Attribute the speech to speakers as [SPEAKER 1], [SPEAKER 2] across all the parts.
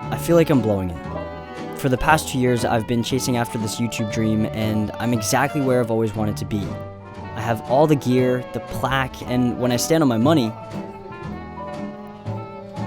[SPEAKER 1] I feel like I'm blowing it. For the past 2 years, I've been chasing after this YouTube dream, and I'm exactly where I've always wanted to be. I have all the gear, the plaque, and when I stand on my money,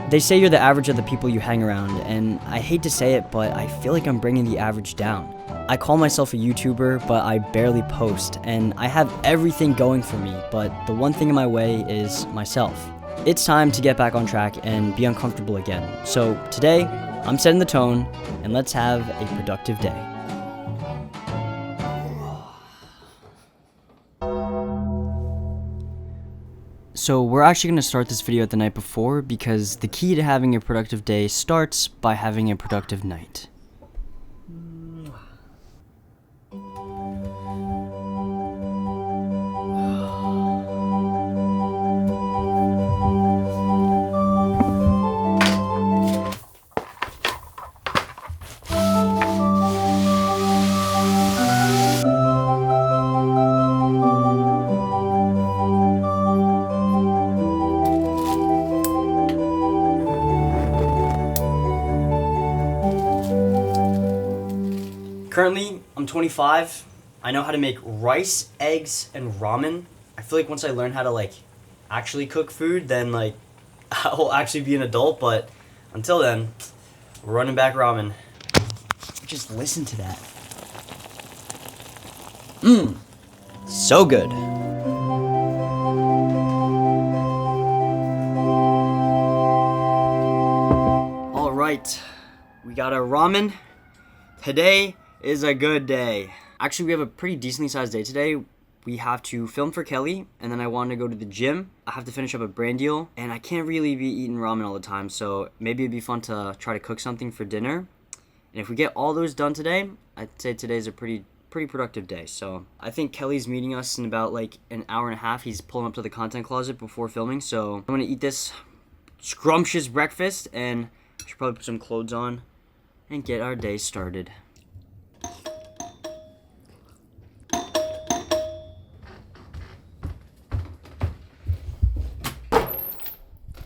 [SPEAKER 1] they say you're the average of the people you hang around, and I hate to say it, but I feel like I'm bringing the average down. I call myself a YouTuber, but I barely post, and I have everything going for me, but the one thing in my way is myself. It's time to get back on track and be uncomfortable again. So today, I'm setting the tone, and let's have a productive day. So we're actually going to start this video at the night before because the key to having a productive day starts by having a productive night. Currently, I'm 25. I know how to make rice, eggs, and ramen. I feel like once I learn how to actually cook food, then I'll actually be an adult, but until then, we're running back ramen. Just listen to that. So good. All right, we got our ramen. Today is a good day. Actually, we have a pretty decently sized day today. We have to film for Kelly, and then I want to go to the gym. I have to finish up a brand deal, and I can't really be eating ramen all the time, so maybe it'd be fun to try to cook something for dinner. And if we get all those done today, I'd say today's a pretty productive day. So I think Kelly's meeting us in about an hour and a half. He's pulling up to the content closet before filming, so I'm gonna eat this scrumptious breakfast, and I should probably put some clothes on and get our day started.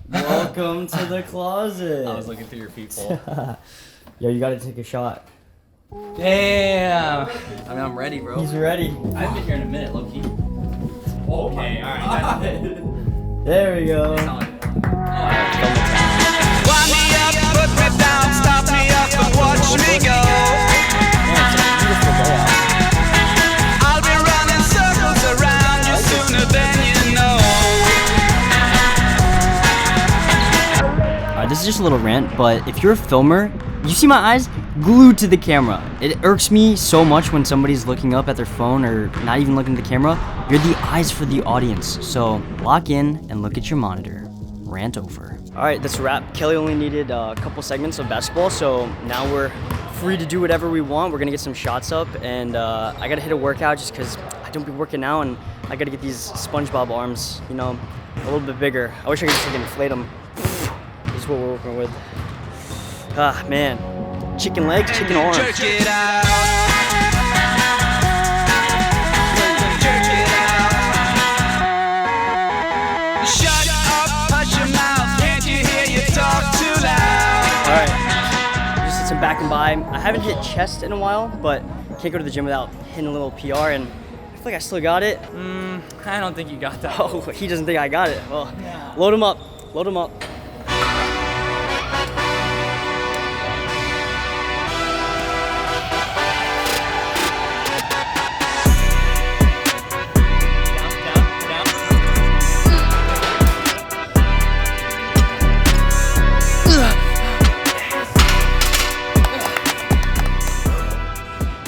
[SPEAKER 1] Welcome to the closet.
[SPEAKER 2] I was looking through your people.
[SPEAKER 1] Yo, you gotta take a shot.
[SPEAKER 2] Damn. I mean, I'm ready, bro.
[SPEAKER 1] He's ready.
[SPEAKER 2] I haven't been here in a minute, low-key. Okay, alright, that's it.
[SPEAKER 1] There we go.
[SPEAKER 3] Wind me up, put me down, stop me up and watch me go. I'll be running circles around you sooner than you know.
[SPEAKER 1] Alright, this is just a little rant, but if you're a filmer, you see my eyes glued to the camera. It irks me so much when somebody's looking up at their phone or not even looking at the camera. You're the eyes for the audience, so lock in and look at your monitor. Rant over. Alright, that's a wrap. Kelly only needed a couple segments of basketball, so now we're free to do whatever we want. We're gonna get some shots up, and I gotta hit a workout just because I don't be working now, and I gotta get these SpongeBob arms, a little bit bigger. I wish I could just inflate them. This is what we're working with. Ah, man. Chicken legs, chicken arms.
[SPEAKER 3] Jerk it out. Jerk it out. Shut up, hush your mouth. Can't you hear you talk too loud?
[SPEAKER 1] Alright. Just did some back and by. I haven't hit chest in a while, but can't go to the gym without hitting a little PR, and I feel like I still got it.
[SPEAKER 2] I don't think you got that.
[SPEAKER 1] Oh, he doesn't think I got it. Well, yeah. Load him up. Load him up.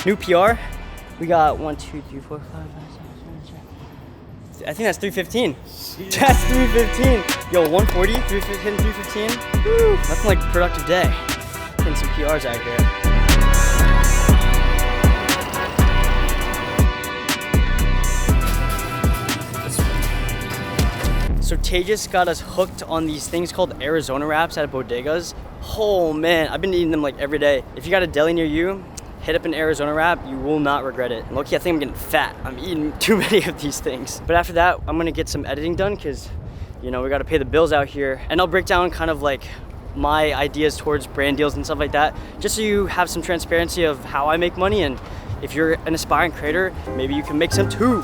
[SPEAKER 1] New PR. We got 1, 2, 3, 4, 5, 6, 7, 8. I think that's 315. That's 315. Yo, 140, 315, 315. Woo, nothing like a productive day. Getting some PRs out here. So Tejas got us hooked on these things called Arizona wraps at bodegas. Oh man, I've been eating them every day. If you got a deli near you, hit up an Arizona wrap, you will not regret it. And low-key, I think I'm getting fat. I'm eating too many of these things. But after that, I'm gonna get some editing done because, we gotta pay the bills out here. And I'll break down kind of my ideas towards brand deals and stuff like that, just so you have some transparency of how I make money, and if you're an aspiring creator, maybe you can make some too.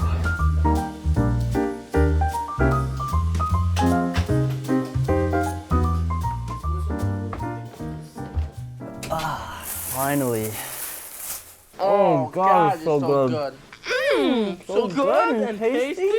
[SPEAKER 1] Finally.
[SPEAKER 2] Oh
[SPEAKER 1] God, it's so good.
[SPEAKER 2] So good and tasty.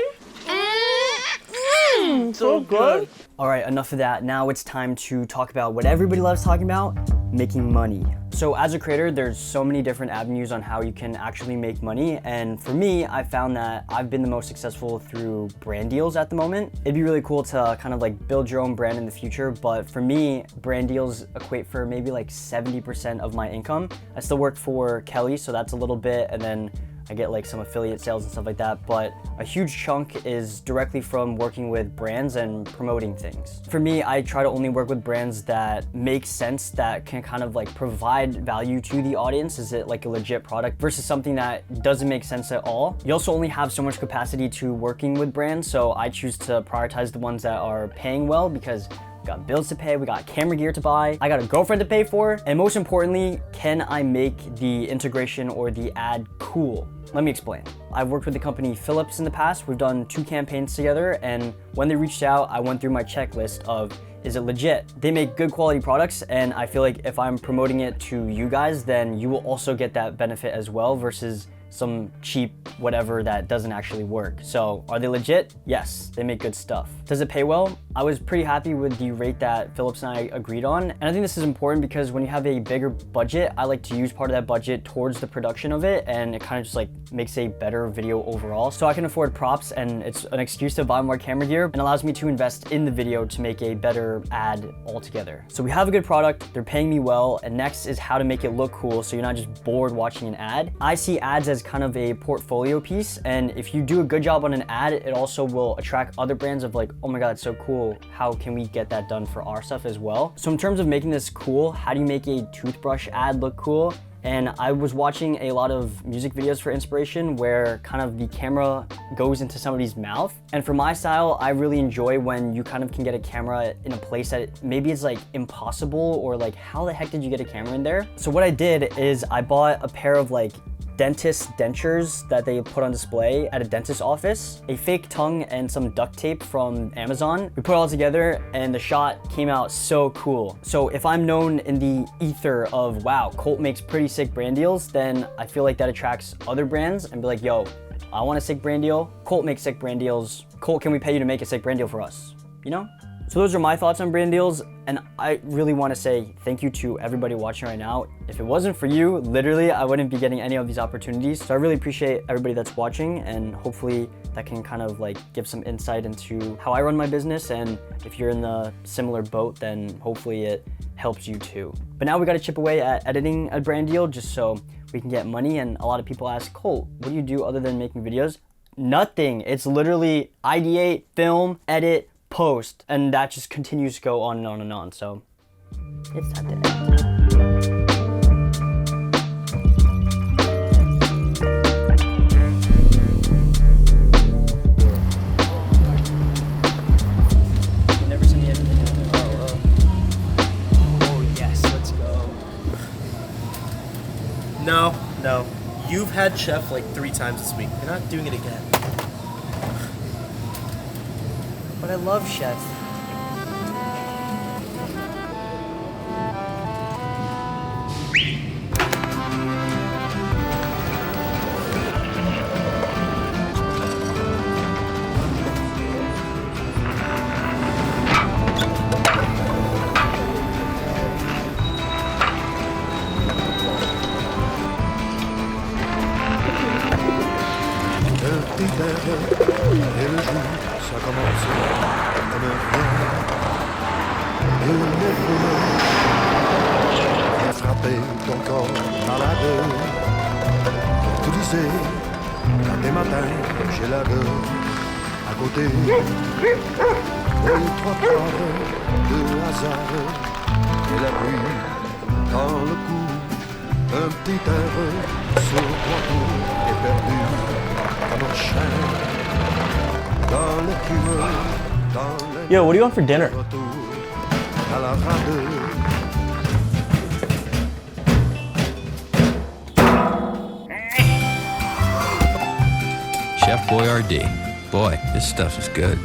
[SPEAKER 2] So good.
[SPEAKER 1] All right, enough of that. Now it's time to talk about what everybody loves talking about, making money. So as a creator, there's so many different avenues on how you can actually make money. And for me, I found that I've been the most successful through brand deals at the moment. It'd be really cool to kind of like build your own brand in the future. But for me, brand deals equate for maybe like 70% of my income. I still work for Kelly, so that's a little bit. And then I get like some affiliate sales and stuff like that, but a huge chunk is directly from working with brands and promoting things. For me, I try to only work with brands that make sense, that can kind of like provide value to the audience. Is it like a legit product versus something that doesn't make sense at all? You also only have so much capacity to working with brands, so I choose to prioritize the ones that are paying well, because we got bills to pay, we got camera gear to buy, I got a girlfriend to pay for, and most importantly, can I make the integration or the ad cool? Let me explain. I've worked with the company Philips in the past. We've done 2 campaigns together, and when they reached out, I went through my checklist of, is it legit? They make good quality products, and I feel like if I'm promoting it to you guys, then you will also get that benefit as well, versus some cheap whatever that doesn't actually work. So are they legit? Yes, they make good stuff. Does it pay well? I was pretty happy with the rate that Philips and I agreed on. And I think this is important because when you have a bigger budget, I like to use part of that budget towards the production of it, and it kind of just like makes a better video overall. So I can afford props, and it's an excuse to buy more camera gear and allows me to invest in the video to make a better ad altogether. So we have a good product, they're paying me well, and next is how to make it look cool so you're not just bored watching an ad. I see ads as kind of a portfolio piece, and if you do a good job on an ad, it also will attract other brands of like, oh my god, it's so cool, how can we get that done for our stuff as well? So in terms of making this cool, how do you make a toothbrush ad look cool? And I was watching a lot of music videos for inspiration where kind of the camera goes into somebody's mouth. And for my style, I really enjoy when you kind of can get a camera in a place that maybe is like impossible, or like, how the heck did you get a camera in there? So what I did is I bought a pair of like dentist dentures that they put on display at a dentist office, a fake tongue, and some duct tape from Amazon. We put it all together and the shot came out so cool. So if I'm known in the ether of, wow, Colt makes pretty sick brand deals, then I feel like that attracts other brands and be like, yo, I want a sick brand deal. Colt makes sick brand deals. Colt, can we pay you to make a sick brand deal for us? You know? So those are my thoughts on brand deals, and I really want to say thank you to everybody watching right now. If it wasn't for you, literally, I wouldn't be getting any of these opportunities. So I really appreciate everybody that's watching, and hopefully that can kind of like give some insight into how I run my business, and if you're in the similar boat, then hopefully it helps you too. But now we got to chip away at editing a brand deal just so we can get money. And a lot of people ask, Colt, what do you do other than making videos? Nothing. It's literally ideate, film, edit, post, and that just continues to go on and on and on. So it's time to end. You never seen the editing? Oh yes, let's go.
[SPEAKER 2] No. You've had Chef like 3 times this week. You're not doing it again.
[SPEAKER 1] But I love Chef.
[SPEAKER 4] Et le jour, ça commence comme rien. Le nerveux vient frapper ton corps malade. Tu disais, quand des matins, j'ai la gueule à côté. Les trottoirs de hasard et la pluie dans le cou. Un petit air sur ton tour est perdu.
[SPEAKER 5] Yo, what do you want for dinner?
[SPEAKER 4] à la rade.
[SPEAKER 5] Chef Boyardee. Boy, this stuff is good.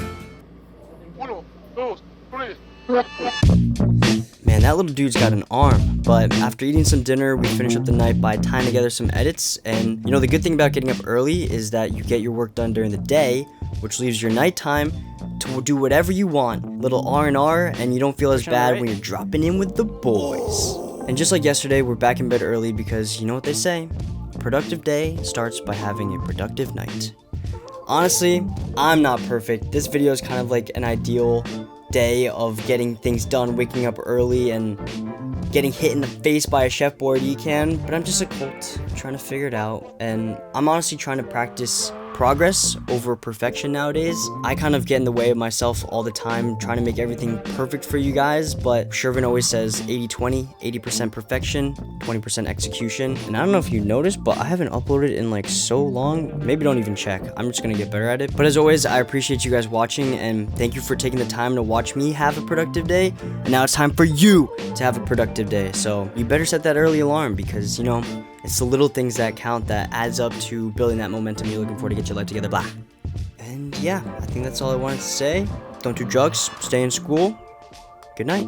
[SPEAKER 1] Man, that little dude's got an arm. But after eating some dinner, we finished up the night by tying together some edits. And you know, the good thing about getting up early is that you get your work done during the day, which leaves your nighttime to do whatever you want. Little R&R, and you don't feel as bad when you're dropping in with the boys. And just like yesterday, we're back in bed early because you know what they say, a productive day starts by having a productive night. Honestly, I'm not perfect. This video is kind of like an ideal day of getting things done, waking up early and getting hit in the face by a Chef Boyardee can, but I'm just a Colt trying to figure it out, and I'm honestly trying to practice progress over perfection nowadays. I kind of get in the way of myself all the time, trying to make everything perfect for you guys, but Shervin always says 80-20, 80% perfection, 20% execution. And I don't know if you noticed, but I haven't uploaded in like so long. Maybe don't even check. I'm just gonna get better at it. But as always, I appreciate you guys watching, and thank you for taking the time to watch me have a productive day. And now it's time for you to have a productive day. So you better set that early alarm, because you know, it's the little things that count that adds up to building that momentum you're looking for to get your life together, blah. And yeah, I think that's all I wanted to say. Don't do drugs, stay in school. Good night.